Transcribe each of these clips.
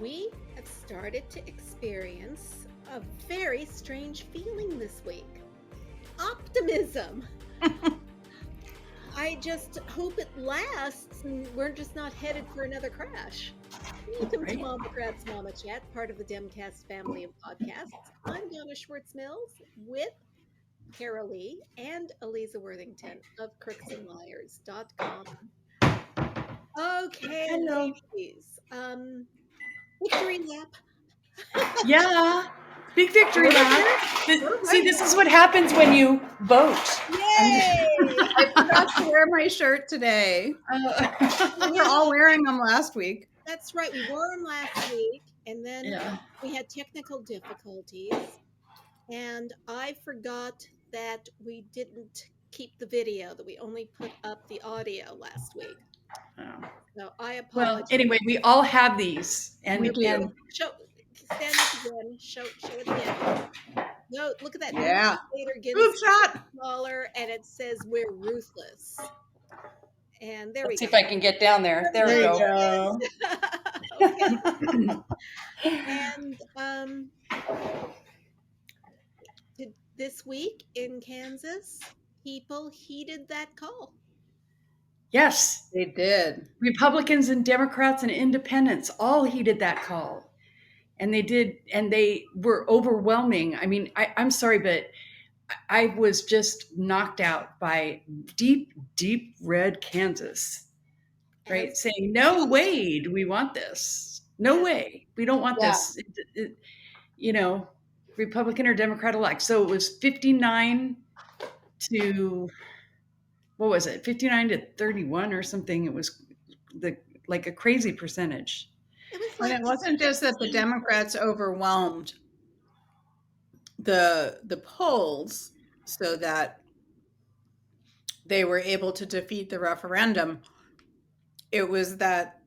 we have started to experience a very strange feeling this week. Optimism. I just hope it lasts and we're just not headed for another crash. Welcome to MOMocrats MOMochat, part of the DemCast family of podcasts. I'm Donna Schwartz Mills with Karoli and Aliza Worthington of crooksandliars.com. Okay, Hello. ladies. Victory lap. Yeah, big victory lap. See, this is what happens when you vote. Yay! I forgot to wear my shirt today. We were all wearing them last week. That's right. We wore them last week, and then we had technical difficulties, and I forgot that we didn't keep the video, that we only put up the audio last week. So I apologize. Well, anyway, we all have these, and We do. And stand up again. Show it again. No, look at that. Yeah. Later gets Group shot. smaller, and it says we're ruthless. And there Let's we see go. if I can get down there. There we go. And this week in Kansas, people heeded that call. Yes, they did. Republicans and Democrats and independents all heeded that call. And they did, and they were overwhelming. I mean, I'm sorry, but I was just knocked out by deep, deep red Kansas, right? Saying, no way do we want this. No way. We don't want this. Republican or Democrat alike. So it was 59 to, what was it? 59 to 31 or something. It was like a crazy percentage. And it wasn't just that the Democrats overwhelmed the polls so that they were able to defeat the referendum. It was that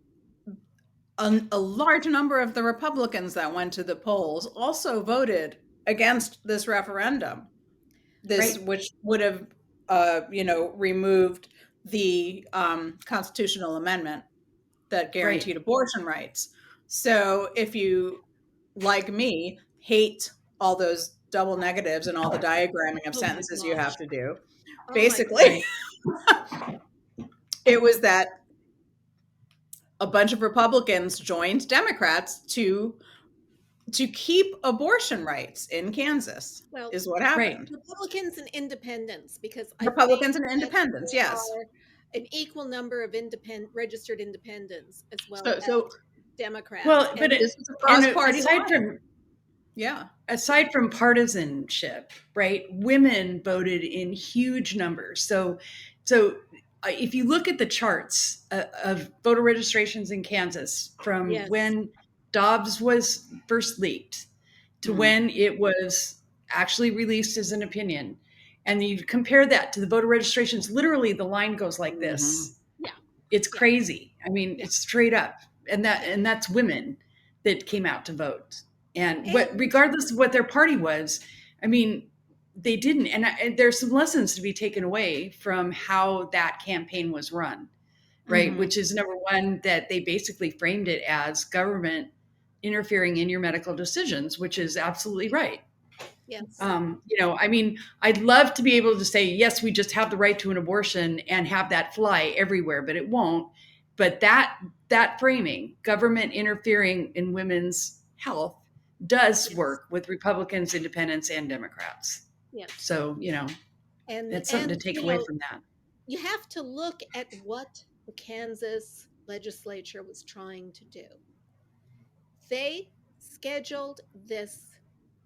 a large number of the Republicans that went to the polls also voted against this referendum, which would have, removed the constitutional amendment that guaranteed abortion rights. So if you, like me, hate all those double negatives and all the diagramming of sentences you have to do, basically, it was that a bunch of Republicans joined Democrats to keep abortion rights in Kansas, is what happened. Republicans and independents, because Republicans and independents, yes. An equal number of registered independents as well as Democrats. Well, but this was a cross-party aside from partisanship, right? Women voted in huge numbers. So if you look at the charts of voter registrations in Kansas from when Dobbs was first leaked to when it was actually released as an opinion, and you compare that to the voter registrations, literally the line goes like this. Yeah. It's crazy. I mean, it's straight up. And that's women that came out to vote. And regardless of what their party was, I mean, they didn't. And there's some lessons to be taken away from how that campaign was run, right? Mm-hmm. Which is, number one, that they basically framed it as government interfering in your medical decisions, which is absolutely right. Yes. I mean, I'd love to be able to say, yes, we just have the right to an abortion and have that fly everywhere, but it won't. But that framing, government interfering in women's health, does work with Republicans, independents, and Democrats. Yeah. So, it's something to take away from that. You have to look at what the Kansas legislature was trying to do. They scheduled this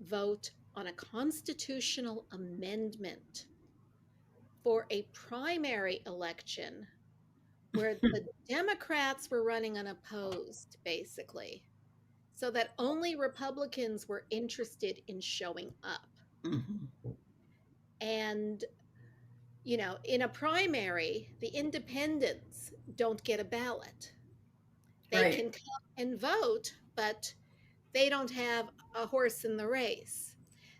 vote on a constitutional amendment for a primary election where the Democrats were running unopposed, basically, so that only Republicans were interested in showing up. Mm-hmm. And, in a primary, the independents don't get a ballot. They can come and vote, but they don't have a horse in the race.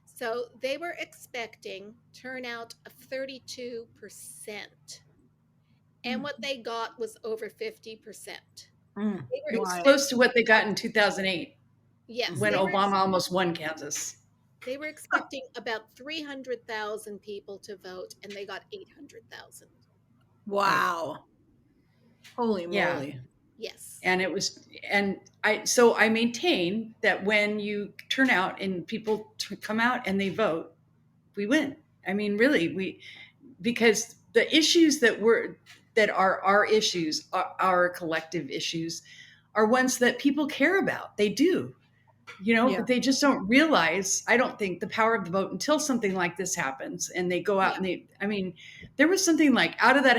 So they were expecting turnout of 32%. And what they got was over 50%. They It were was Why? close to what they got in 2008 yes, when Obama almost won Kansas. they were expecting about 300,000 people to vote, and they got 800,000. Right. Wow. Holy Yeah. moly. Yes. And it was, and I maintain that when you turn out and people come out and they vote, we win. I mean, really, because the issues that are our issues, our collective issues, are ones that people care about. They do, Yeah. but they just don't realize, I don't think, the power of the vote until something like this happens and they go out and there was something like out of that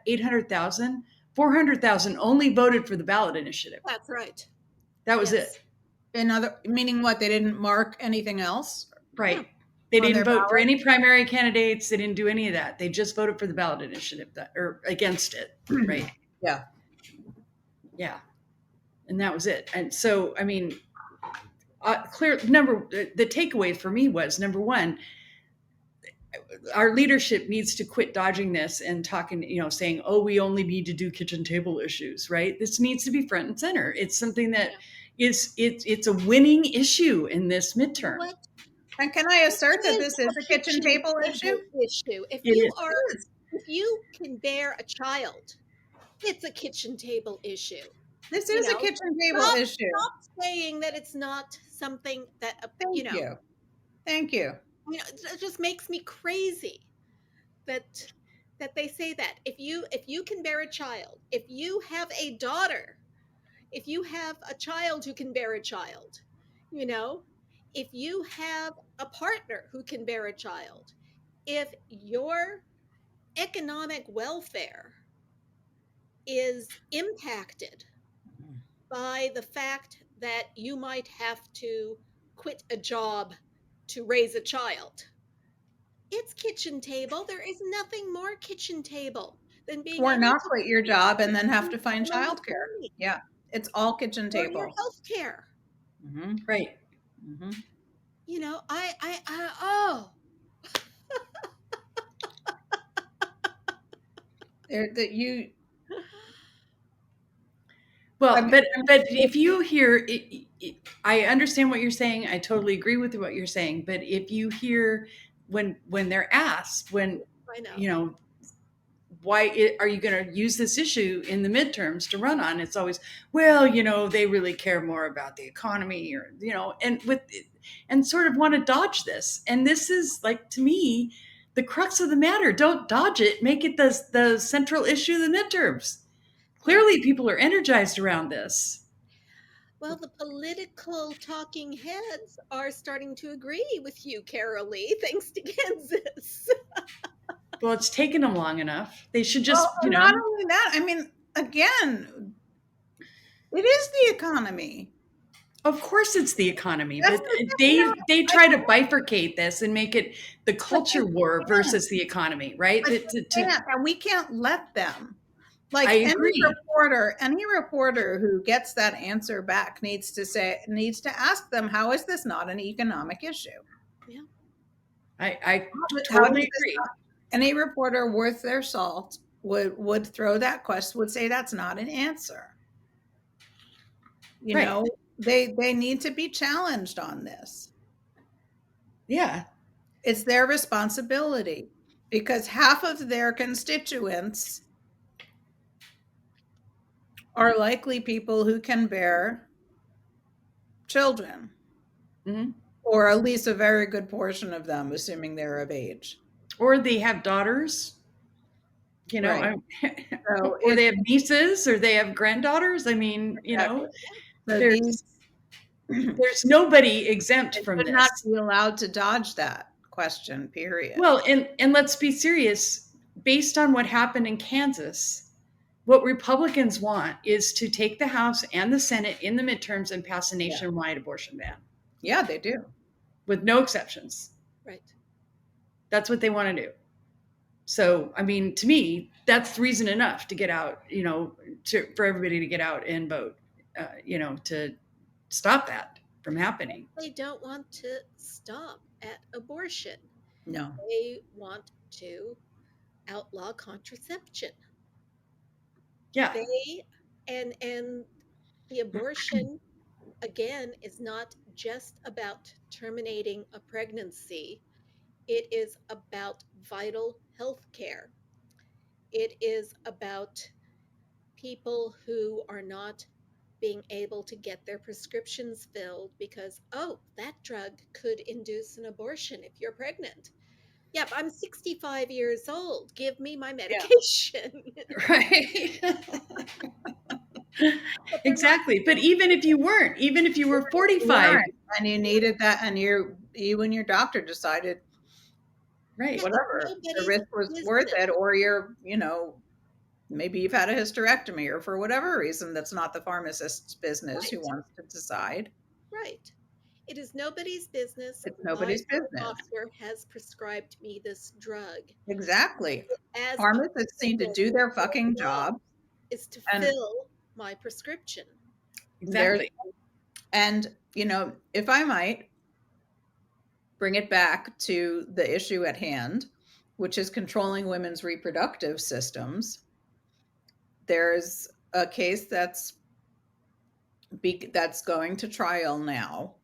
800,000, 400,000 only voted for the ballot initiative. That's right. That was Yes. it. Meaning what? They didn't mark anything else? Right. Yeah. They On didn't their vote for ballot? any primary candidates. They didn't do any of that. They just voted for the ballot initiative or against it. Right. Yeah. Yeah. And that was it. And so, I mean, the takeaway for me was, number one, our leadership needs to quit dodging this and talking, saying, oh, we only need to do kitchen table issues, right? This needs to be front and center. It's something that it's a winning issue in this midterm. What? And can I assert that this is a kitchen table issue? If you can bear a child, it's a kitchen table issue. This is a kitchen table issue. Stop saying that it's not something that Thank you. It just makes me crazy that they say that. If you can bear a child, if you have a daughter, if you have a child who can bear a child, if you have a partner who can bear a child, if your economic welfare is impacted by the fact that you might have to quit a job to raise a child, it's kitchen table. There is nothing more kitchen table than being Or able not to quit your job and then have to find childcare. Yeah. It's all kitchen or table. your health care. Right. Well, but if you hear, I understand what you're saying. I totally agree with what you're saying. But if you hear when they're asked, why are you going to use this issue in the midterms to run on? It's always, well, they really care more about the economy, or and sort of want to dodge this. And this is, like, to me, the crux of the matter. Don't dodge it. Make it the central issue of the midterms. Clearly, people are energized around this. Well, the political talking heads are starting to agree with you, Karoli, thanks to Kansas. Well, it's taken them long enough. They should just, Not only that, I mean, again, it is the economy. Of course it's the economy, but they try to bifurcate this and make it the culture war versus the economy, right? And we can't let them. Like, I agree. Any reporter who gets that answer back needs to ask them, how is this not an economic issue? Yeah. I totally agree. Any reporter worth their salt would throw that question, would say that's not an answer. They need to be challenged on this. Yeah. It's their responsibility, because half of their constituents are likely people who can bear children, or at least a very good portion of them, assuming they're of age. Or they have daughters, Right. or they have nieces, or they have granddaughters. I mean, there's nobody exempt from this. Not be allowed to dodge that question, period. Well, and let's be serious. Based on what happened in Kansas, what Republicans want is to take the House and the Senate in the midterms and pass a nationwide abortion ban. Yeah, they do. With no exceptions. Right. That's what they want to do. So, I mean, to me, that's reason enough to get out, for everybody to get out and vote, to stop that from happening. They don't want to stop at abortion. No. They want to outlaw contraception. Yeah. They And the abortion, again, is not just about terminating a pregnancy. It is about vital health care. It is about people who are not being able to get their prescriptions filled because, oh, that drug could induce an abortion if you're pregnant. Yep, I'm 65 years old. Give me my Yeah. medication. Right. But they're not. Exactly. But even if you weren't, even if you were 45, Right. And you needed that, and you and your doctor decided right. Yeah, whatever the nobody's risk was worth business. it, or maybe you've had a hysterectomy, or for whatever reason, that's not the pharmacist's business who Right, wants to decide. right. It is nobody's business It's why nobody's my business. doctor has prescribed me this drug. Exactly. As a Pharmacists need to principle, do their their fucking job job. is to And fill my prescription. there's Exactly. and if I might bring it back to the issue at hand, which is controlling women's reproductive systems, there's a case that's going to trial now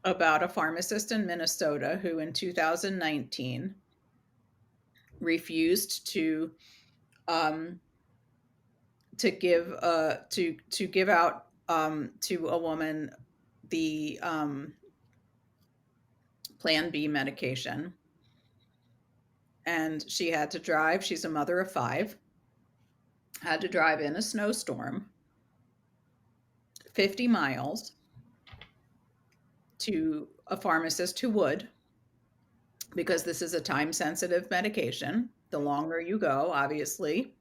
about a pharmacist in Minnesota who in 2019 refused to give out to a woman the Plan B medication, and she had to drive. She's a mother of 5. Had to drive in a snowstorm 50 miles to a pharmacist who would, because this is a time sensitive medication. The longer you go, obviously,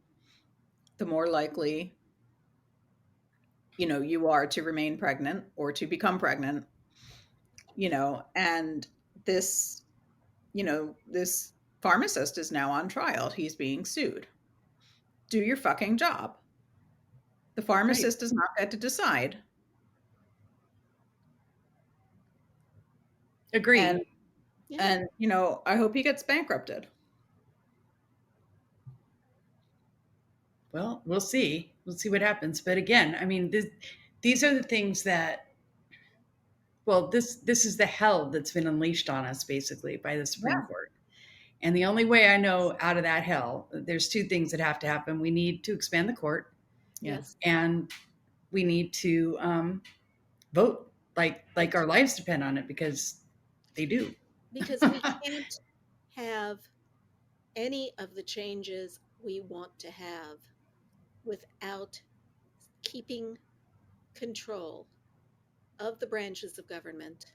the more likely you are to remain pregnant or to become pregnant, and this this pharmacist is now on trial. He's being sued. Do your fucking job. The pharmacist does not get to decide. Agreed. And I hope he gets bankrupted. Well, we'll see. We'll see what happens. But again, I mean, these are the things that, well, this is the hell that's been unleashed on us basically by the Supreme Court. And the only way I know out of that hell, there's 2 things that have to happen. We need to expand the court. Yes. And we need to vote like our lives depend on it, because they do. Because we can't have any of the changes we want to have without keeping control of the branches of government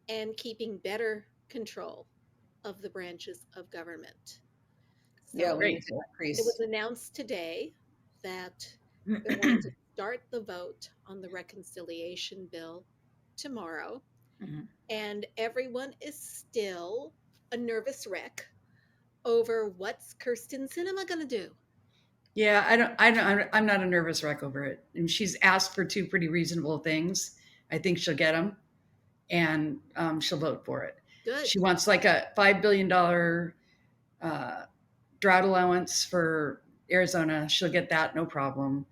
and keeping better control of the branches of government. So We need to increase. it was announced today that they're going to start the vote on the reconciliation bill tomorrow. Mm-hmm. And everyone is still a nervous wreck over what's Kirsten Sinema going to do. Yeah, I'm not a nervous wreck over it. And she's asked for 2 pretty reasonable things. I think she'll get them, and she'll vote for it. Good. She wants like a $5 billion drought allowance for Arizona. She'll get that, no problem.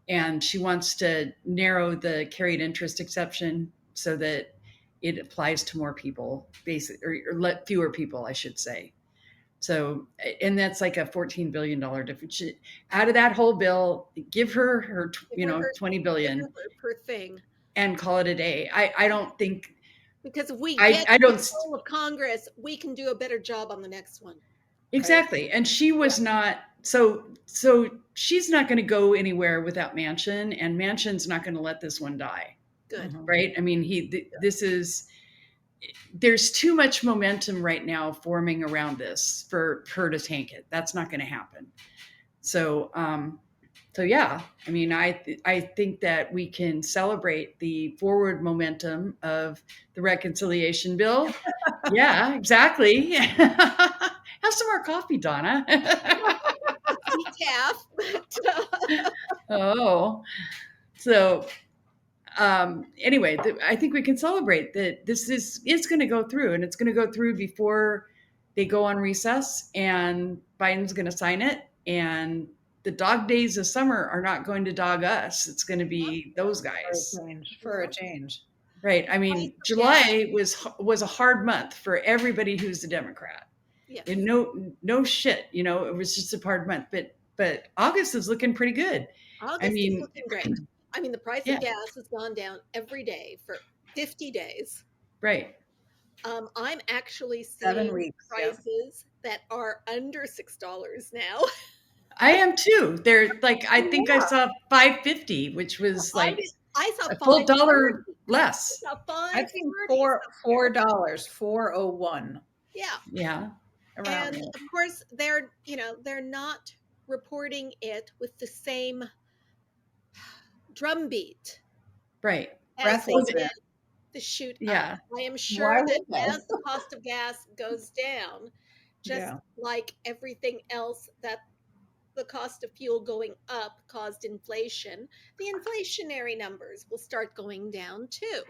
And she wants to narrow the carried interest exception so that it applies to more people, basically, or let fewer people, I should say. So, and that's like a $14 billion difference. Out of that whole bill, give her 20 billion per thing, and call it a day. I don't think, because if we get control of Congress, we can do a better job on the next one. Exactly. Right? And she was not, so she's not going to go anywhere without Manchin, and Manchin's not going to let this one die. Good. Right? I mean, there's too much momentum right now forming around this for her to tank it. That's not going to happen. So yeah, I mean, I think that we can celebrate the forward momentum of the reconciliation bill. Yeah, exactly. Have some more coffee, Donna. Decaf. Oh, so anyway, I think we can celebrate that it's going to go through, and it's going to go through before they go on recess, and Biden's going to sign it, and the dog days of summer are not going to dog us. It's going to be those guys. For a change. Right. I mean, July was a hard month for everybody who's a Democrat. Yes. And no shit, you know, it was just a hard month. But August is looking pretty good. August is looking great. I mean, the price Yeah. of gas has gone down every day for 50 days. Right. I'm actually 7 seeing weeks, prices that are under $6 now. I am too. They're like, I think I saw $5.50, which was like I saw a full $1 $5.30. less. I've seen $4, $4.01. Yeah. Yeah. Around And there. of course, they're not reporting it with the same drumbeat. Right. As they Breathless. did the shoot up. Yeah. I am Why sure would that they? as the cost of gas goes down, just like everything else, that the cost of fuel going up caused inflation, the inflationary numbers will start going down too.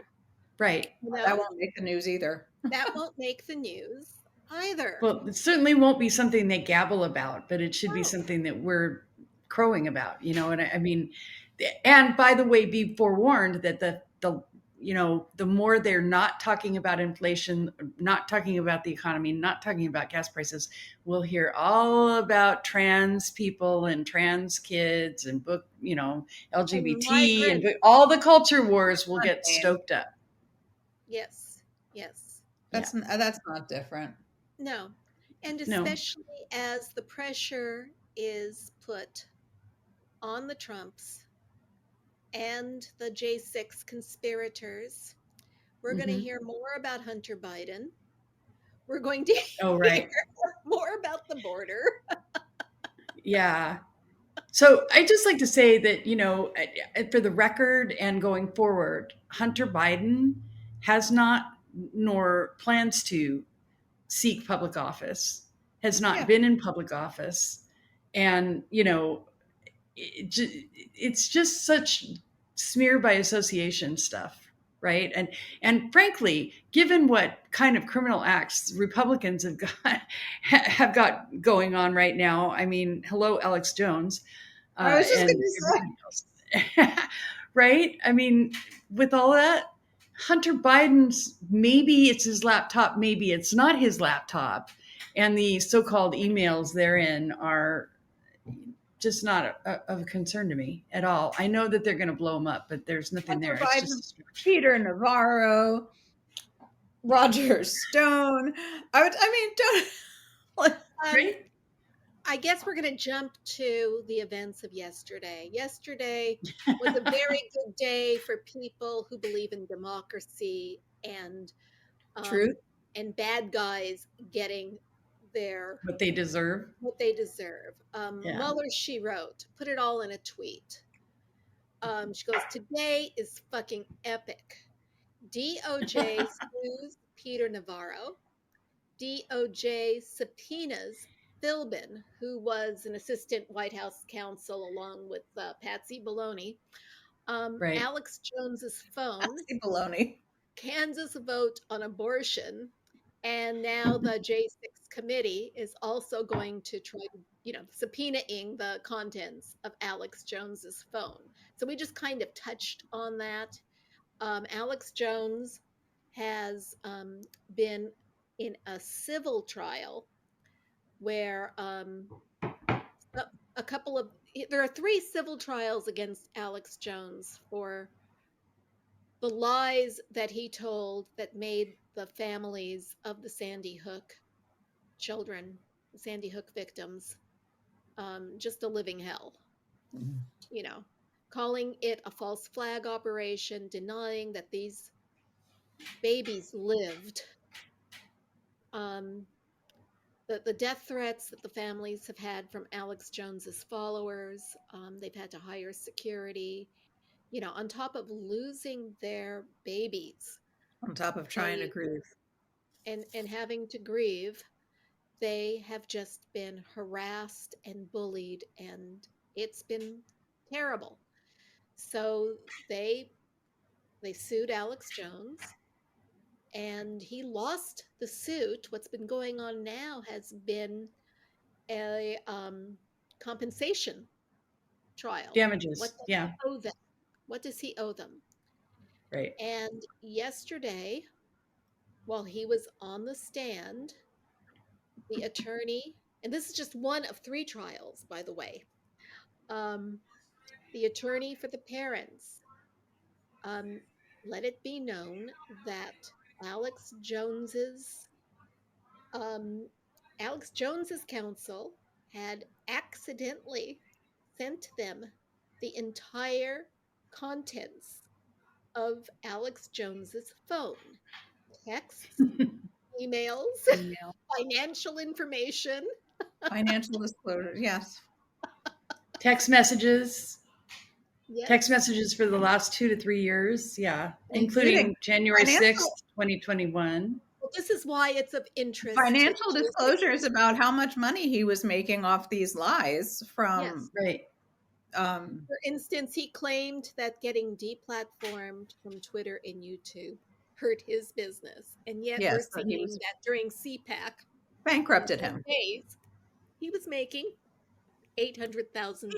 Right. You know? That won't make the news either. That won't make the news either. Well, it certainly won't be something they gabble about, but it should be No. something that we're crowing about, you know. And I mean, and by the way, be forewarned that the you know, the more they're not talking about inflation, not talking about the economy, not talking about gas prices, we'll hear all about trans people and trans kids and book, you know, LGBT and all the culture wars will get stoked up. Yes. Yes. That's not different. No. And especially as the pressure is put on the Trumps and the J6 conspirators, we're going to hear more about Hunter Biden. We're going to hear more about the border. Yeah. So I just like to say that, you know, for the record and going forward, Hunter Biden has not nor plans to seek public office, has not been in public office. And, you know, it's just such smear by association stuff, right? And frankly, given what kind of criminal acts Republicans have got going on right now, I mean, hello, Alex Jones. I was just going to say, right? I mean, with all that, Hunter Biden's, maybe it's his laptop, maybe it's not his laptop, and the so-called emails therein are just not of concern to me at all. I know that they're going to blow them up, but there's nothing there. It's just Peter Navarro, Roger Stone. Right? I guess we're going to jump to the events of yesterday. Yesterday was a very good day for people who believe in democracy and truth and bad guys getting what they deserve. Mueller, she wrote, put it all in a tweet. She goes, today is fucking epic. DOJ sues Peter Navarro. DOJ subpoenas Philbin, who was an assistant White House counsel along with Patsy Baloney. Alex Jones's phone. Patsy Baloney. Kansas vote on abortion. And now the J6 committee is also going to try, subpoenaing the contents of Alex Jones's phone. So we just kind of touched on that. Alex Jones has been in a civil trial where there are 3 civil trials against Alex Jones for the lies that he told that made the families of the Sandy Hook children, Sandy Hook victims, just a living hell. You know, calling it a false flag operation, denying that these babies lived. The death threats that the families have had from Alex Jones's followers, they've had to hire security, on top of losing their babies. On top of trying to grieve. And having to grieve, they have just been harassed and bullied, and it's been terrible. So they sued Alex Jones, and he lost the suit. What's been going on now has been a compensation trial. Damages. What does Yeah. he owe them? What does he owe them? Right. And yesterday, while he was on the stand, the attorney, and this is just one of 3 trials, by the way, the attorney for the parents um, let it be known that Alex Jones's um, Alex Jones's counsel had accidentally sent them the entire contents of Alex Jones's phone, texts, emails, Email. financial information. Financial disclosure. Yes. Text messages. Yes. Text messages for the last 2 to 3 years. Yeah. Including January financial- 6th, 2021. Well, this is why it's of interest. Financial disclosures about how much money he was making off these lies from. Yes. Right. For instance, he claimed that getting deplatformed from Twitter and YouTube hurt his business. And yet Yes, we're but he seeing was- that during CPAC, bankrupted him. days, he was making $800,000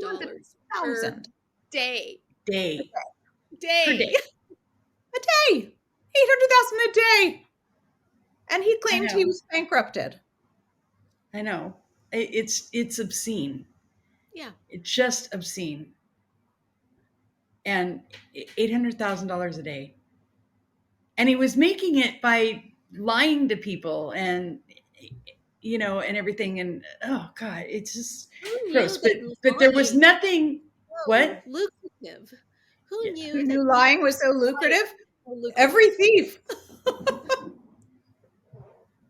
per $800,000 day. Day. Day. Per day. a day. $800,000 a day. And he claimed know. he was bankrupted. I know. It's obscene. Yeah. It's just obscene. And $800,000 a day. And he was making it by lying to people and, you know, and everything. And, oh, God, it's just gross. But there was nothing. What? Lucrative. Who Yeah. knew Who that knew lying was so lucrative? so lucrative? Every thief.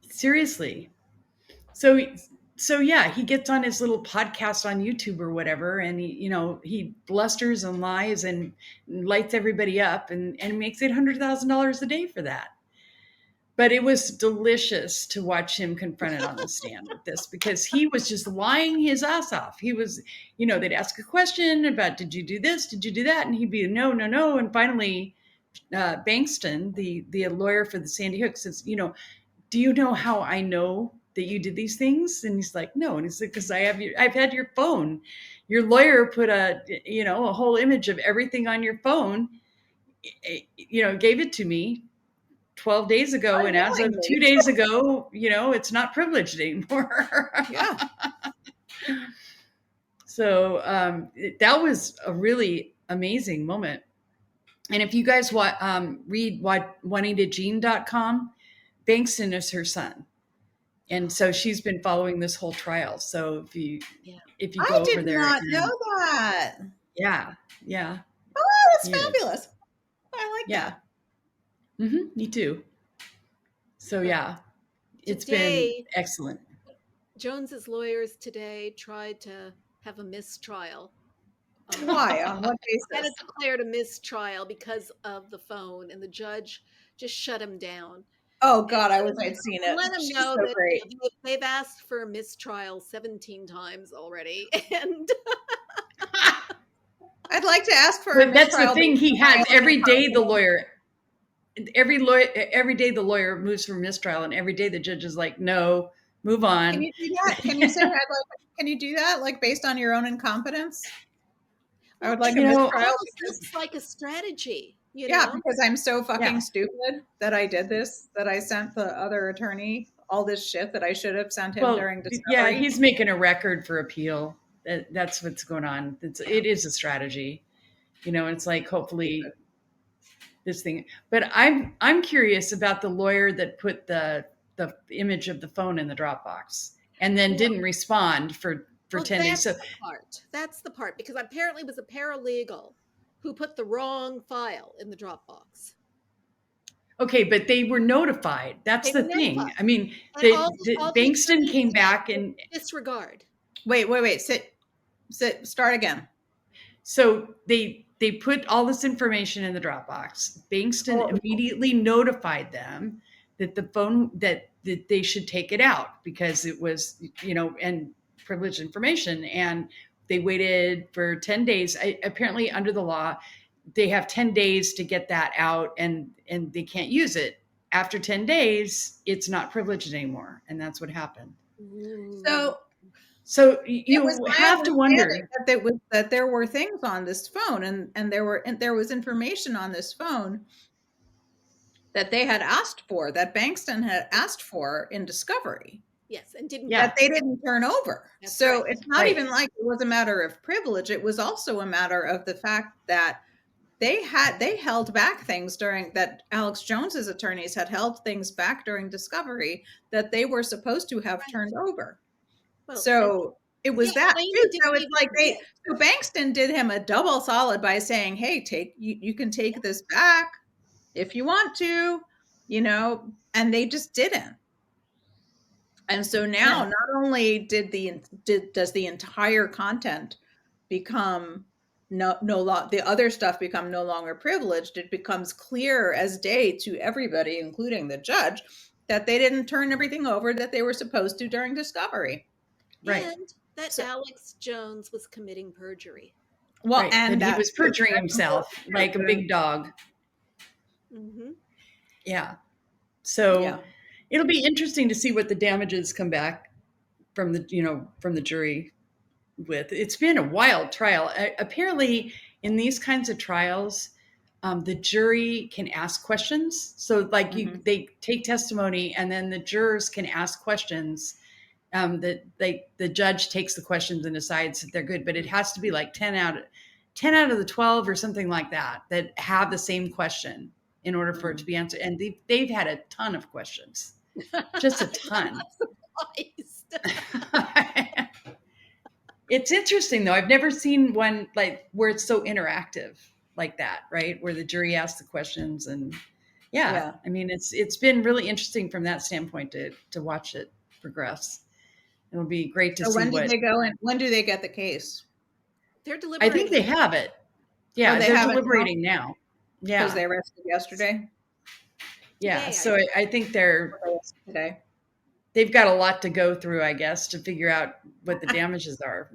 Seriously. So yeah, he gets on his little podcast on YouTube or whatever, and he blusters and lies and lights everybody up and makes $800,000 a day for that. But it was delicious to watch him confronted on the stand with this, because he was just lying his ass off. He was, they'd ask a question about, did you do this? Did you do that? And he'd be no. And finally, Bankston, the lawyer for the Sandy Hook, says, do you know how I know that you did these things? And he's like, no. And he's like, because I've had your phone. Your lawyer put a whole image of everything on your phone, gave it to me 12 days ago. And as of 2 days ago, it's not privileged anymore. Yeah. So that was a really amazing moment. And if you guys read JuanitaJean.com, Bankston is her son. And so she's been following this whole trial. So if you go over there. I did not know that. Yeah. Oh, that's fabulous. I like that. Mm-hmm, me too. So yeah, it's been excellent. Jones's lawyers today tried to have a mistrial. Why? On what basis? Had it declared a mistrial because of the phone, and the judge just shut him down. Oh God, I wish I'd seen it. Let them She's know so that great. they've asked for a mistrial 17 times already, and I'd like to ask for. But that's the thing. He has every day the lawyer. Every day the lawyer moves from mistrial, and every day the judge is like, "No, move on." Can you do that? Can you say that? Can you do that? Like based on your own incompetence? I would like a mistrial. It's like a strategy. Because I'm so fucking stupid that I did this. That I sent the other attorney all this shit that I should have sent him during discovery. Yeah, he's making a record for appeal. That's what's going on. It is a strategy, and it's like hopefully this thing. But I'm curious about the lawyer that put the image of the phone in the Dropbox and then didn't respond for 10 days. So that's the part, because apparently it was a paralegal who put the wrong file in the Dropbox. Okay, but they were notified. That's the thing. I mean, Bankston came back and disregard. Wait. Sit. Start again. So they put all this information in the Dropbox. Bankston immediately notified them that the phone that they should take it out because it was and privileged information, and they waited for 10 days. Apparently, under the law, they have 10 days to get that out, and they can't use it. After 10 days, it's not privileged anymore. And that's what happened. So It you was my have to understanding wonder that there were things on this phone, and there was information on this phone that they had asked for, that Bankston had asked for in discovery, Yes, and didn't Yeah. that they didn't turn over. That's So right. it's not Right. even like it was a matter of privilege. It was also a matter of the fact that they held back things during that Alex Jones's attorneys had held things back during discovery that they were supposed to have Right. turned over. Well, and So it was they that claimed too. it So didn't it's even like exist. so Bankston did him a double solid by saying, "Hey, you can take this back if you want to," and they just didn't. And so now, Yeah. not only does the entire content become the other stuff become no longer privileged, it becomes clear as day to everybody, including the judge, that they didn't turn everything over that they were supposed to during discovery. Right. And that So, Alex Jones was committing perjury. well, Right. and That he that was too. perjuring That's himself important like a too. big dog. Mm-hmm. Yeah. So Yeah. it'll be interesting to see what the damages come back from the jury with. It's been a wild trial. Apparently, in these kinds of trials, the jury can ask questions. So, like, they take testimony, and then the jurors can ask questions. That the judge takes the questions and decides if they're good, but it has to be like 10 out of the 12 or something like that have the same question in order for it to be answered. And they've had a ton of questions, just a ton. It's interesting though. I've never seen one like where it's so interactive like that, right? Where the jury asks the questions and Yeah. I mean, it's been really interesting from that standpoint to watch it progress. It'll be great to So see when did what they go and when do they get the case? They're I deliberating. think they have it. Oh, Yeah, they they're have it now? deliberating now. Because they Yeah. arrested yesterday. Yeah. Today, So I think Today. they've got a lot to go through, I guess, to figure out what the damages are.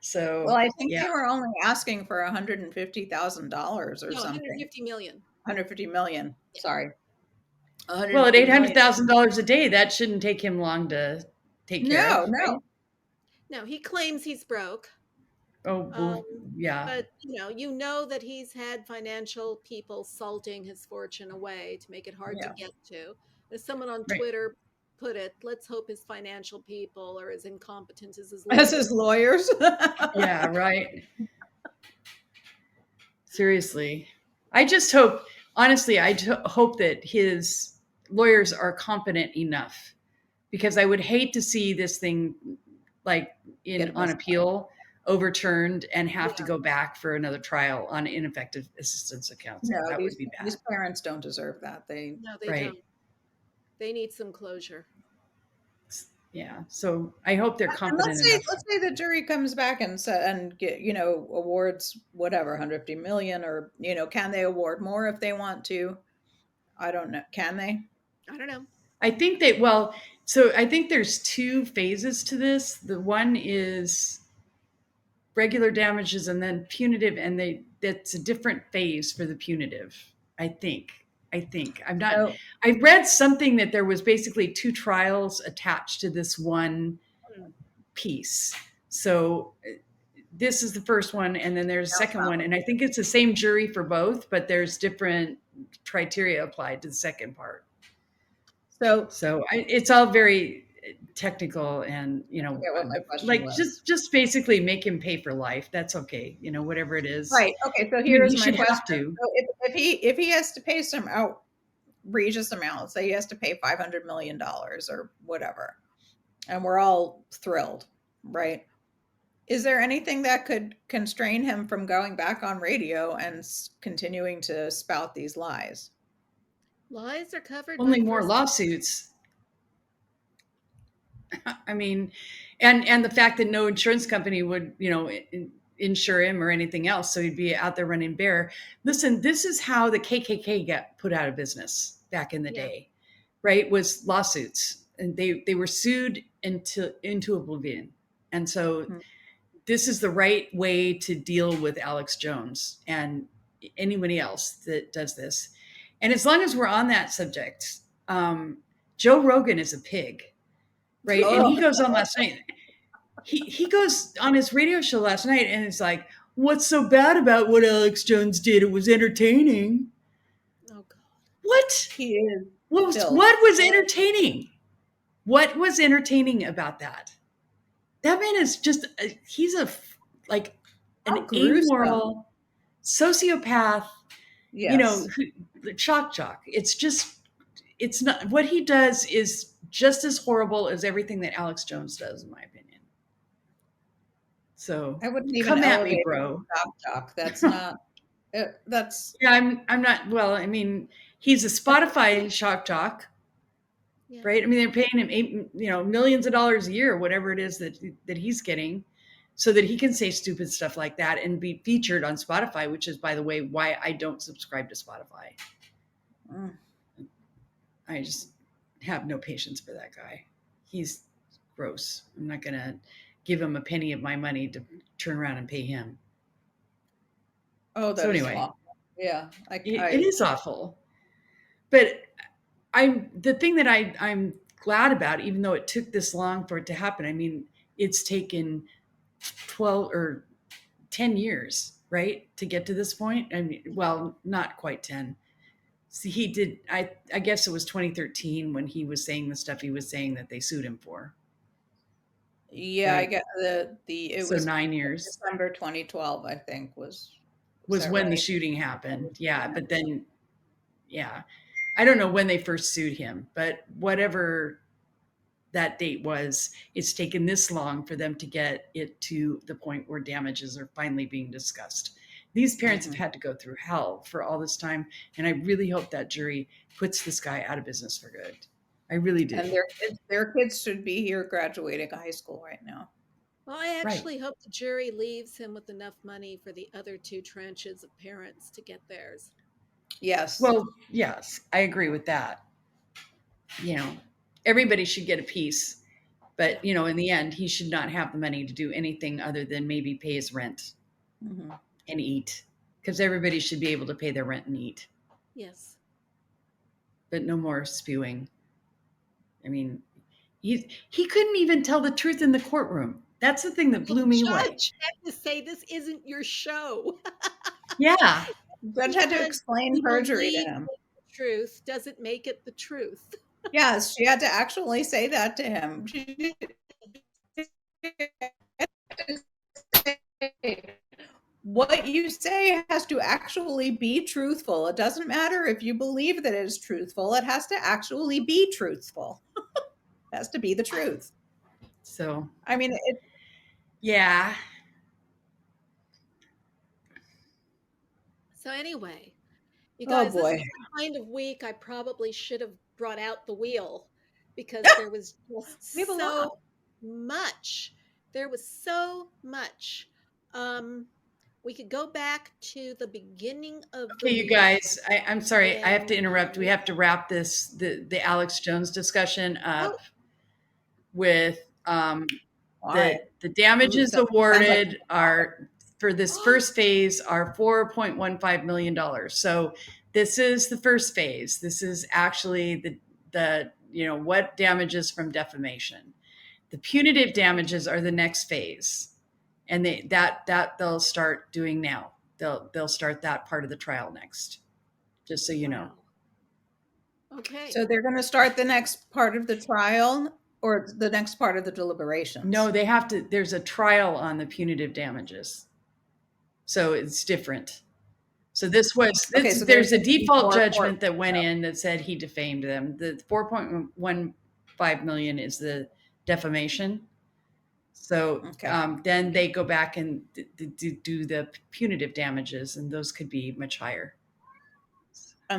So Well, I think yeah. they were only asking for $150,000 or no, something. 150 million. 150 million. Yeah. Sorry. Well, at $800,000 a day, that shouldn't take him long to take care of. No. Right? No, he claims he's broke. Oh, well, yeah. But you know that he's had financial people salting his fortune away to make it hard to get to. As someone on Right. Twitter put it, let's hope his financial people are as incompetent as his As his lawyers. Yeah, right. Seriously. I just hope, honestly, hope that his lawyers are competent enough, because I would hate to see this thing like on appeal overturned and have to go back for another trial on ineffective assistance of counsel. No, That would be bad. These parents don't deserve that. No, they Right. don't. They need some closure. Yeah. So I hope they're competent enough. Let's say the jury comes back and get, awards whatever, 150 million, or, can they award more if they want to? I don't know. Can they? I don't know. I think I think there's two phases to this. The one is regular damages and then punitive, and that's a different phase for the punitive. I think I'm not. No. I read something that there was basically two trials attached to this one piece. So this is the first one, and then there's a second one, and I think it's the same jury for both, but there's different criteria applied to the second part. So it's all very technical, and what my question like was. just basically make him pay for life. That's okay, whatever it is. Right. Okay. So here's my question. Have to. So if he has to pay some outrageous amount, say he has to pay $500 million or whatever, and we're all thrilled, right? Is there anything that could constrain him from going back on radio and continuing to spout these lies? Lies are covered. Only more lawsuits. I mean, and the fact that no insurance company would, insure him or anything else, so he'd be out there running bare. Listen, this is how the KKK got put out of business back in the day, right? Was lawsuits, and they were sued into oblivion, and so this is the right way to deal with Alex Jones and anybody else that does this. And as long as we're on that subject, Joe Rogan is a pig, right? And he goes on last night. he goes on his radio show last night and it's like, what's so bad about what Alex Jones did? It was entertaining. Oh God. What? He is. What was entertaining? What was entertaining about that? That man is just, he's like an amoral sociopath, Yes. shock jock. It's not, what he does is just as horrible as everything that Alex Jones does, in my opinion. So I wouldn't even come at me, bro. Shock jock. That's not. That's. Yeah, I'm not. Well, I mean, he's a Spotify shock jock, Yeah. right? I mean, they're paying him millions of dollars a year, whatever it is that he's getting, so that he can say stupid stuff like that and be featured on Spotify, which is, by the way, why I don't subscribe to Spotify. I just have no patience for that guy. He's gross. I'm not going to give him a penny of my money to turn around and pay him. Oh, that's anyway. awful. Yeah. It is awful. But the thing that I'm glad about, even though it took this long for it to happen, I mean, it's taken 12 or 10 years, right, to get to this point. I mean, well, not quite 10. See, he did, I guess it was 2013 when he was saying the stuff he was saying that they sued him for. Yeah, right? I get it so was 9 years. December 2012, I think, was when right? The shooting happened. Yeah, but then, yeah. I don't know when they first sued him, but whatever that date was, it's taken this long for them to get it to the point where damages are finally being discussed. These parents have had to go through hell for all this time, and I really hope that jury puts this guy out of business for good. I really do. And their kids should be here graduating high school right now. Well, I actually hope the jury leaves him with enough money for the other two tranches of parents to get theirs. Yes. Well, yes, I agree with that. Everybody should get a piece, but in the end, he should not have the money to do anything other than maybe pay his rent and eat, because everybody should be able to pay their rent and eat. Yes. But no more spewing. I mean, he couldn't even tell the truth in the courtroom. That's the thing that blew me away. Judge had to say, this isn't your show. Yeah. Judge had to explain perjury to him. The truth doesn't make it the truth. Yes, she had to actually say that to him. What you say has to actually be truthful. It doesn't matter if you believe that it is truthful. It has to actually be truthful. It has to be the truth. So, I mean, yeah. So anyway, you guys, this is the kind of week I probably should have brought out the wheel, because there was just so much. There was so much. We could go back to the beginning of the week. You guys, I'm sorry, I have to interrupt. We have to wrap the Alex Jones discussion up with the damages awarded are, for this first phase, are $4.15 million. So this is the first phase. This is actually the what damages from defamation. The punitive damages are the next phase. And that they'll start doing now. They'll start that part of the trial next, just so you know. Okay. So they're going to start the next part of the trial, or the next part of the deliberations? No, they have to. There's a trial on the punitive damages, so it's different. So this was. So there's a default judgment that went in that said he defamed them. The $4.15 million is the defamation. So then they go back and do the punitive damages, and those could be much higher.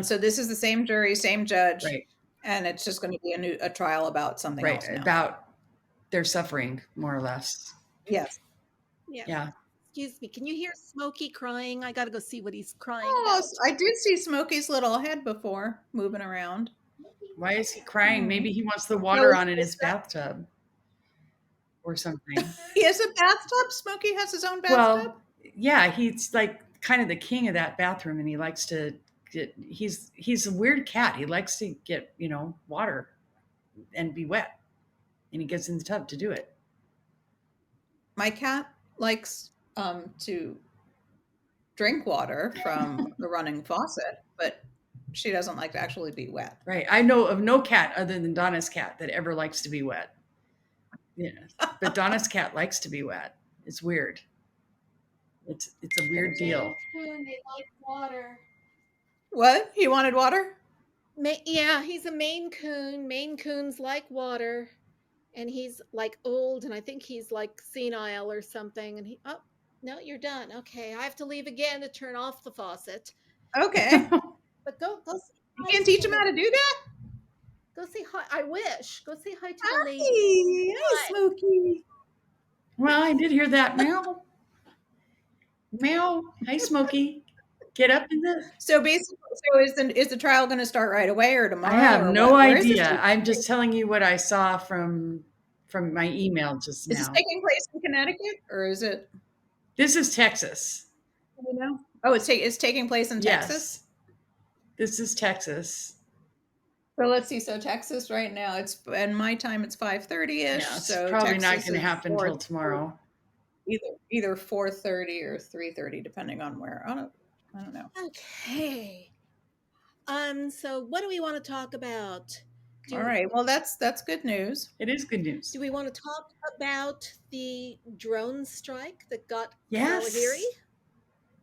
So this is the same jury, same judge, right? And it's just going to be a trial about something else now. About their suffering, more or less. Yes. Yeah. Excuse me. Can you hear Smokey crying? I got to go see what he's crying about. I did see Smokey's little head before moving around. Why is he crying? Maybe he wants the water on in his bathtub. Or something. He has a bathtub? Smokey has his own bathtub? Well, yeah, he's like kind of the king of that bathroom, and he likes to get, he's a weird cat. He likes to get, water and be wet, and he gets in the tub to do it. My cat likes to drink water from the running faucet, but she doesn't like to actually be wet. Right. I know of no cat other than Donna's cat that ever likes to be wet. Yeah. But Donna's cat likes to be wet. It's weird. It's a weird deal. Coon, they like water. What? He wanted water? Yeah, he's a Maine Coon. Maine Coons like water, and he's like old, and I think he's like senile or something. And oh no, you're done. Okay, I have to leave again to turn off the faucet. Okay. But go see. You can't teach him how to do that? Go say hi. I wish. Go say hi to Hi. the lady. Hi, Smokey. Well, I did hear that. Meow. Meow. Hi, Smokey. Get up in the. So basically, is the trial going to start right away or tomorrow? I have or no what? Where is this idea. I'm just telling you what I saw from my email just Is this now. taking place in Connecticut or is it? This is Texas. You know? Oh, it's taking place in Texas? Yes. This is Texas. So let's see. So Texas right now, in my time, it's 5:30ish. Yeah, it's so probably Texas not going to is happen until tomorrow. Either 4:30 or 3:30, depending on where. I don't know. Okay. So what do we want to talk about? All right. Well, that's good news. It is good news. Do we want to talk about the drone strike that got Yes. Zawahiri?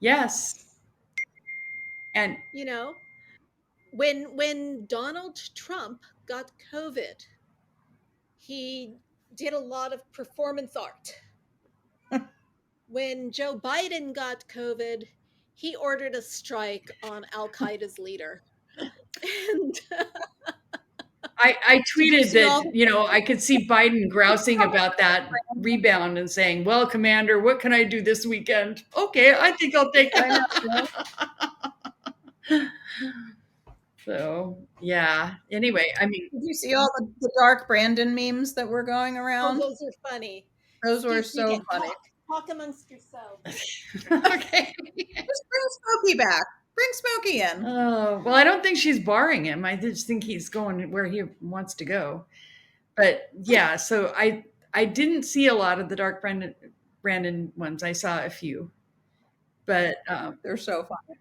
Yes. And you know, when Donald Trump got COVID, he did a lot of performance art. When Joe Biden got COVID, he ordered a strike on Al Qaeda's leader. And I tweeted that, I could see Biden grousing about that rebound and saying, well, Commander, what can I do this weekend? Okay, I think I'll take it. So, yeah. Anyway, I mean. Did you see all the dark Brandon memes that were going around? Oh, those are funny. Those were so funny. Talk amongst yourselves. Okay. Just bring Smokey back. Bring Smokey in. Oh, well, I don't think she's barring him. I just think he's going where he wants to go. But yeah, so I didn't see a lot of the dark Brandon ones. I saw a few. But they're so funny.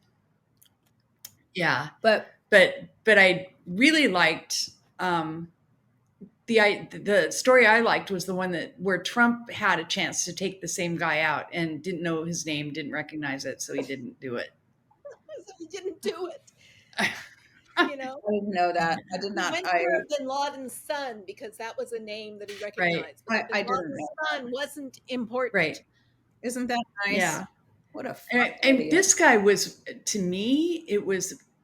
Yeah. But I really liked the story I liked was the one where Trump had a chance to take the same guy out and didn't know his name, didn't recognize it, so he didn't do it. So he didn't do it. I didn't know that. I did not. He went for Bin Laden's son because that was a name that he recognized. Right. I Bin Laden's son wasn't important. Right. Isn't that nice? Yeah. What a and this guy was, to me,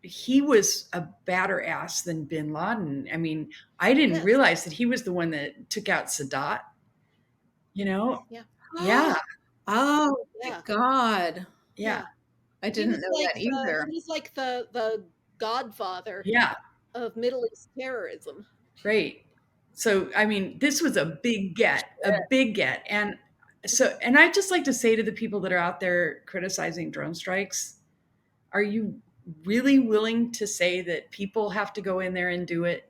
he was a badder ass than Bin Laden. I mean, I didn't realize that he was the one that took out Sadat. Yeah. Yeah. Oh my God. Yeah. I didn't know that either. He's like the godfather of Middle East terrorism. Right. So, I mean, this was a big get. And I'd just like to say to the people that are out there criticizing drone strikes, are you really willing to say that people have to go in there and do it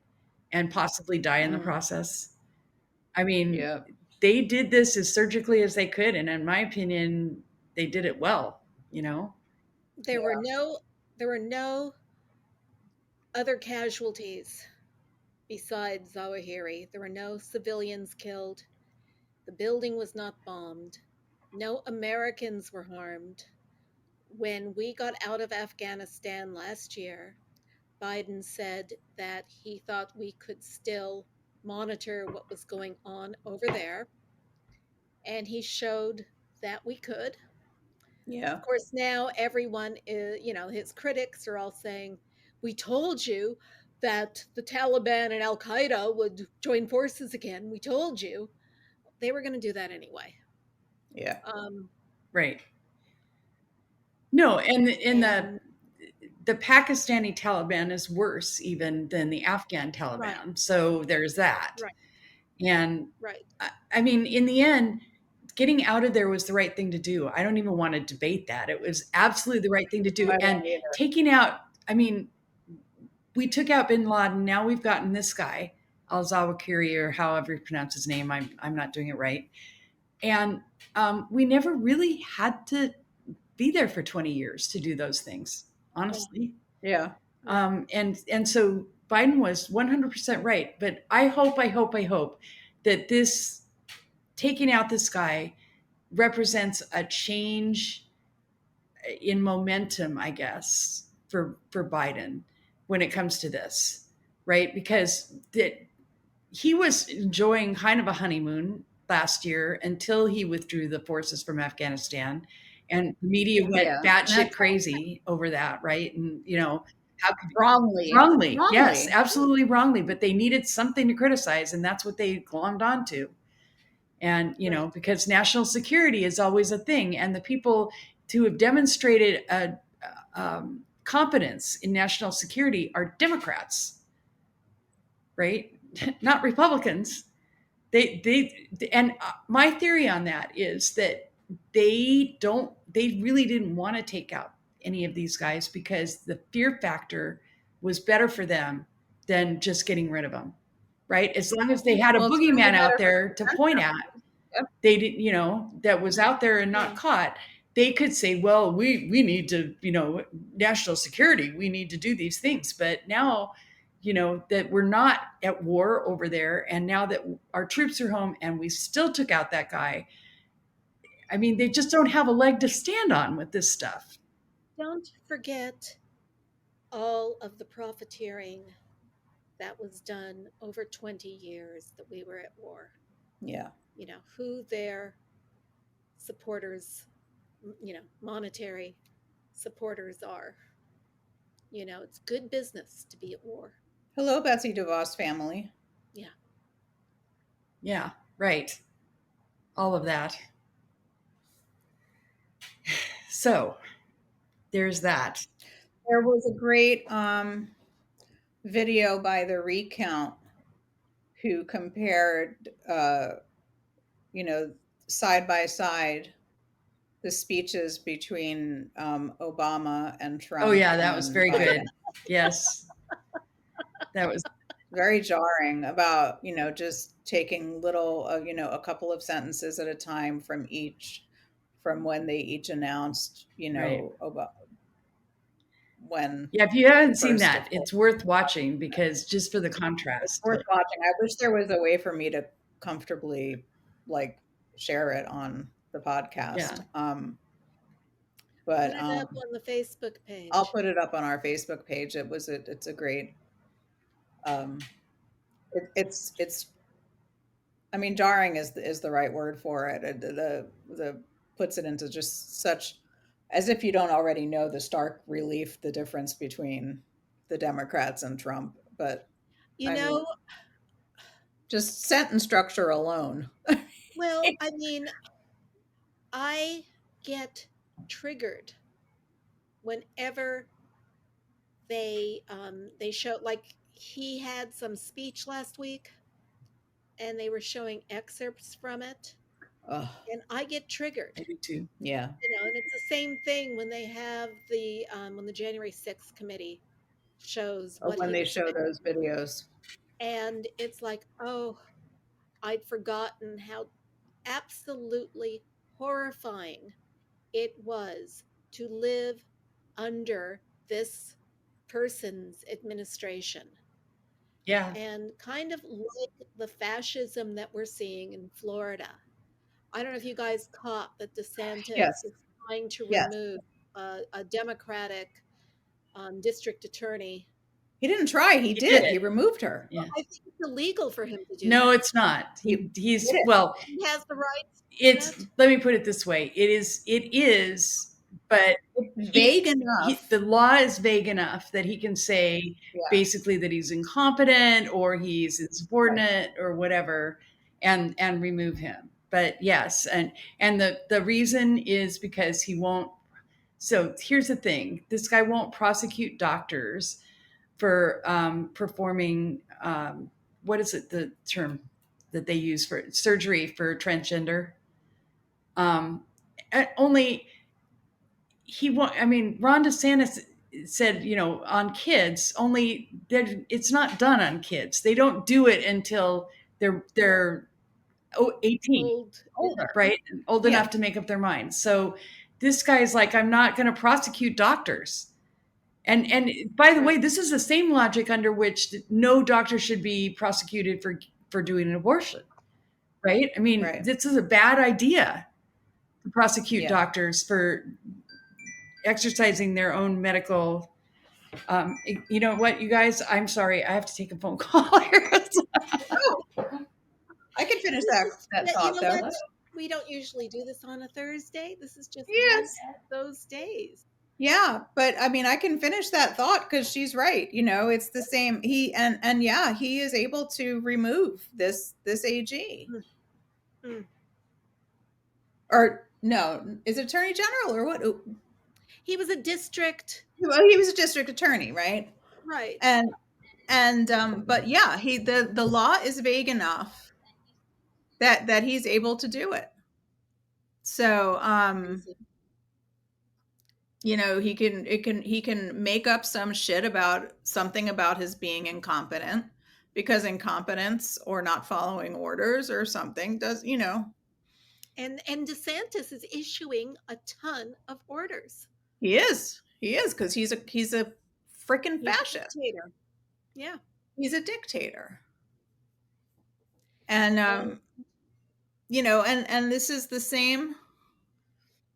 and possibly die in the process? I mean, they did this as surgically as they could. And in my opinion, they did it well, There were no other casualties besides Zawahiri. There were no civilians killed. The building was not bombed. No Americans were harmed. When we got out of Afghanistan last year, Biden said that he thought we could still monitor what was going on over there. And he showed that we could. Yeah. Of course, now everyone is, his critics are all saying, we told you that the Taliban and Al Qaeda would join forces again. We told you. They were going to do that anyway. Yeah. Right. No, and the Pakistani Taliban is worse even than the Afghan Taliban. Right. So there's that. Right. And I mean, in the end, getting out of there was the right thing to do. I don't even want to debate that. It was absolutely the right thing to do. And taking out, I mean, we took out Bin Laden. Now we've gotten this guy, Al-Zawahiri, or however you pronounce his name. I'm not doing it right. And we never really had to be there for 20 years to do those things, honestly. Yeah. And so Biden was 100% right. But I hope that this taking out this guy represents a change in momentum, I guess, for Biden when it comes to this, right? Because he was enjoying kind of a honeymoon last year until he withdrew the forces from Afghanistan, and the media went batshit crazy over that, right? And how could wrongly, yes, absolutely wrongly, but they needed something to criticize, and that's what they glommed onto. And because national security is always a thing, and the people who have demonstrated a competence in national security are Democrats, right? Not Republicans. And my theory on that is that they really didn't want to take out any of these guys because the fear factor was better for them than just getting rid of them, right? As long as they had a boogeyman out there to point at, they didn't, that was out there and not caught, they could say, well, we need to, national security, we need to do these things. But now, that we're not at war over there, and now that our troops are home and we still took out that guy, I mean, they just don't have a leg to stand on with this stuff. Don't forget all of the profiteering that was done over 20 years that we were at war. Yeah. Who their supporters, monetary supporters are. It's good business to be at war. Hello, Betsy DeVos family. Yeah. Yeah, right. All of that. So there's that. There was a great video by the Recount who compared, side by side the speeches between Obama and Trump. Oh yeah, that was very good. Yes. That was very jarring about, just taking little, a couple of sentences at a time from when they each announced, right. When. Yeah, if you haven't seen that, it's worth watching because just for the contrast. It's worth watching. I wish there was a way for me to comfortably share it on the podcast. Yeah. But put it up on the Facebook page. I'll put it up on our Facebook page. It's a great it's I mean, jarring is the right word for it. The puts it into just such, as if you don't already know the stark relief, the difference between the Democrats and Trump. But just sentence structure alone. Well, I mean, I get triggered whenever they show, like, he had some speech last week and they were showing excerpts from it. And I get triggered. I do too. Yeah. And it's the same thing when they have when the January 6th committee shows when they show those videos. And it's like, oh, I'd forgotten how absolutely horrifying it was to live under this person's administration. Yeah. And kind of like the fascism that we're seeing in Florida. I don't know if you guys caught that DeSantis is trying to remove a Democratic district attorney. He didn't try. He did. He removed her. Yeah. I think it's illegal for him to do No, that. It's not. He he has the right. Let me put it this way. It is, but vague enough. The law is vague enough that he can say basically that he's incompetent or he's insubordinate or whatever, and remove him. But yes, and the reason is because he won't. So here's the thing: this guy won't prosecute doctors for performing what is it, the term that they use for surgery for transgender? Only he won't. I mean, Ron DeSantis said, on kids, only that it's not done on kids. They don't do it until they're 18, older, right? Old enough to make up their minds. So this guy's like, I'm not going to prosecute doctors. And by the way, this is the same logic under which no doctor should be prosecuted for doing an abortion, right? I mean, this is a bad idea to prosecute doctors for exercising their own medical. You know what, you guys? I'm sorry, I have to take a phone call here. I can finish that thought, though. What? We don't usually do this on a Thursday. This is just one of those days. Yeah, but I mean, I can finish that thought because she's right. You know, it's the same. He is able to remove this AG. Or no, is it Attorney General or what? He was a district. Well, he was a district attorney, right? Right. But yeah, the law is vague enough that he's able to do it. So you know, he can make up some shit about something about his being incompetent, because incompetence or not following orders or something does, you know. And DeSantis is issuing a ton of orders. He is because he's a freaking fascist. Dictator. Yeah, he's a dictator. And you know, and this is the same.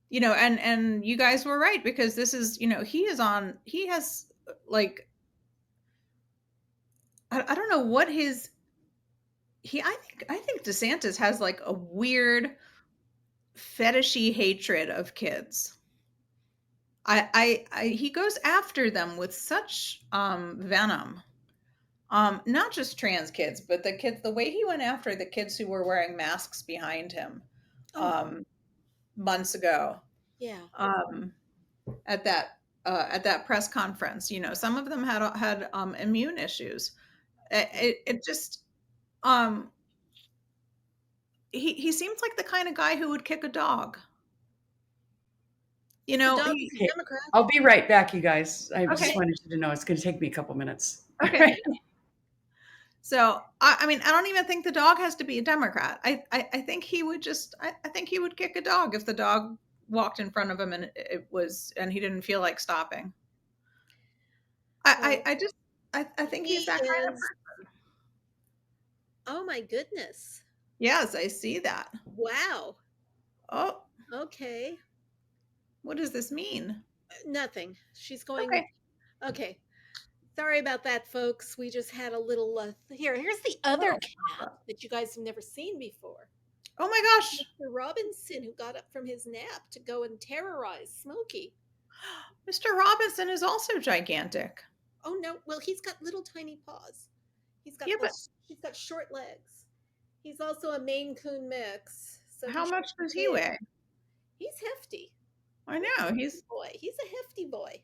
You know, and you guys were right, because this is, you know, he has like, I don't know what his, I think DeSantis has like a weird fetishy hatred of kids. He goes after them with such venom. Not just trans kids, but the way he went after the kids who were wearing masks behind him. Months ago. Yeah. At that press conference, you know, some of them had immune issues. It just he seems like the kind of guy who would kick a dog. You know, I'll be right back, you guys. I just wanted you to know it's going to take me a couple minutes. Okay. So, I mean, I don't even think the dog has to be a Democrat. I think he would I think he would kick a dog if the dog walked in front of him and he didn't feel like stopping. I think he's that kind of person. Oh my goodness. Yes, I see that. Wow. Oh. Okay. What does this mean? Nothing. She's going. Okay. Sorry about that, folks. We just had a little here's the other cat that you guys have never seen before. Oh my gosh. Mr. Robinson, who got up from his nap to go and terrorize Smokey. Mr. Robinson is also gigantic. Oh no, well, he's got little tiny paws. He's got short legs. He's also a Maine Coon mix. So how much does he weigh? He's hefty. I know, he's a hefty boy.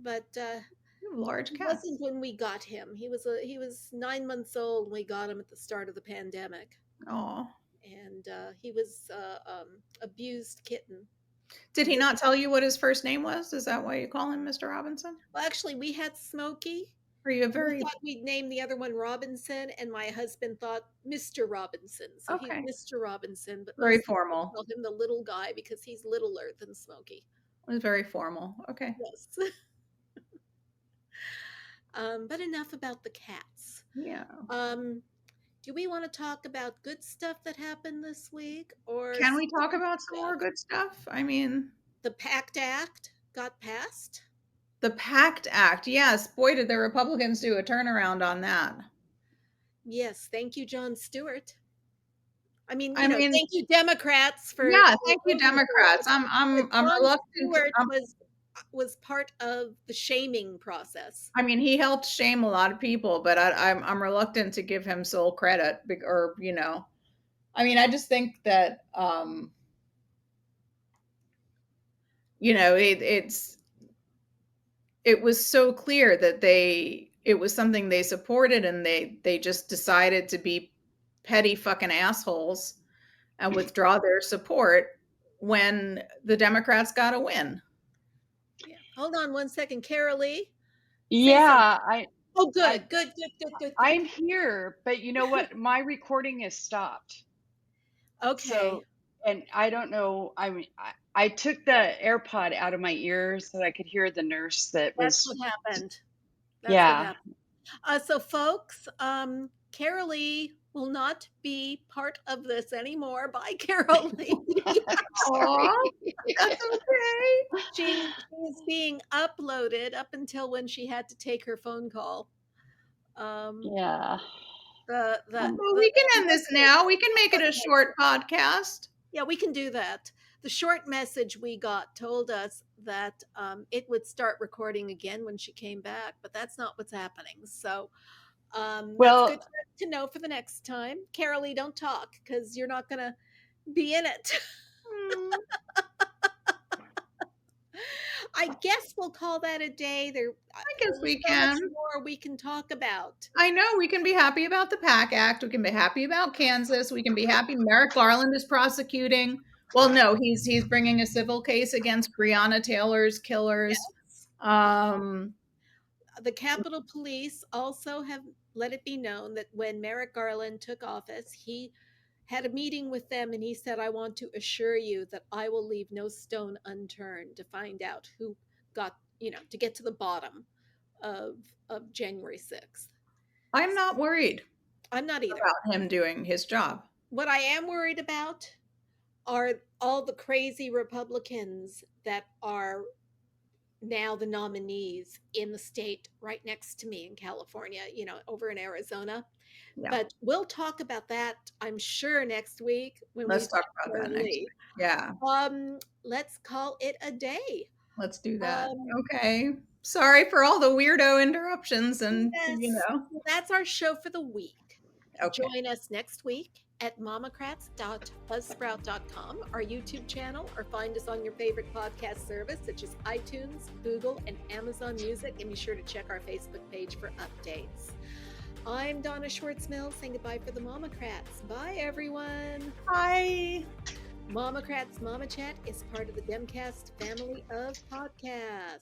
But large cat. It wasn't when we got him. He was 9 months old when we got him at the start of the pandemic. Oh. And he was abused kitten. Did he not tell you what his first name was? Is that why you call him Mr. Robinson? Well, actually, we had Smokey. We thought we'd name the other one Robinson, and my husband thought Mr. Robinson. So he's Mr. Robinson, but very formal. Call him the little guy because he's littler than Smokey. It was very formal. Okay. Yes. But enough about the cats. Yeah. Do we want to talk about good stuff that happened this week, or can we talk about some more good stuff? I mean, the PACT Act got passed. The PACT Act, yes. Boy, did the Republicans do a turnaround on that. Yes, thank you, Jon Stewart. I mean, thank you, Democrats, for thank you, Democrats. I'm reluctant. Was part of the shaming process. I mean, he helped shame a lot of people, but I'm reluctant to give him sole credit, or I mean, I just think that it was so clear that it was something they supported, and they just decided to be petty fucking assholes and withdraw their support when the Democrats got a win. Hold on one second, Karoli. Yeah, Oh, good, good, good, good, good, good. I'm here, but you know what? My recording is stopped. Okay. So, and I don't know. I mean, I took the AirPod out of my ear so that I could hear the nurse that That's was, what happened. That's what yeah. happened. So, folks, Karoli will not be part of this anymore. Bye, Karoli. Aw, that's okay. She is being uploaded up until when she had to take her phone call. Yeah. Well, we can end this now. We can make it a short podcast. Yeah, we can do that. The short message we got told us that it would start recording again when she came back, but that's not what's happening. So that's Well, good to know for the next time. Carolee, don't talk because you're not going to be in it. I guess we'll call that a day. I guess we so much can. more we can talk about. I know we can be happy about the PAC Act. We can be happy about Kansas. We can be happy Merrick Garland is prosecuting. Well, no, he's bringing a civil case against Breonna Taylor's killers. Yes. The Capitol Police also have let it be known that when Merrick Garland took office, he had a meeting with them and he said, I want to assure you that I will leave no stone unturned to find out who got, to get to the bottom of January 6th. I'm not worried. I'm not either about him doing his job. What I am worried about are all the crazy Republicans that are now the nominees in the state right next to me in California, over in Arizona. Yeah. But we'll talk about that, I'm sure, next week when let's talk about that next week. Yeah. Let's call it a day. Let's do that. Okay. Sorry for all the weirdo interruptions and that's our show for the week. Okay. Join us next week at MOMocrats.buzzsprout.com, our YouTube channel, or find us on your favorite podcast service such as iTunes, Google, and Amazon Music, and be sure to check our Facebook page for updates. I'm Donna Schwartz Mills saying goodbye for the MOMocrats. Bye, everyone. Bye. MOMocrats MOMochat is part of the DemCast family of podcasts.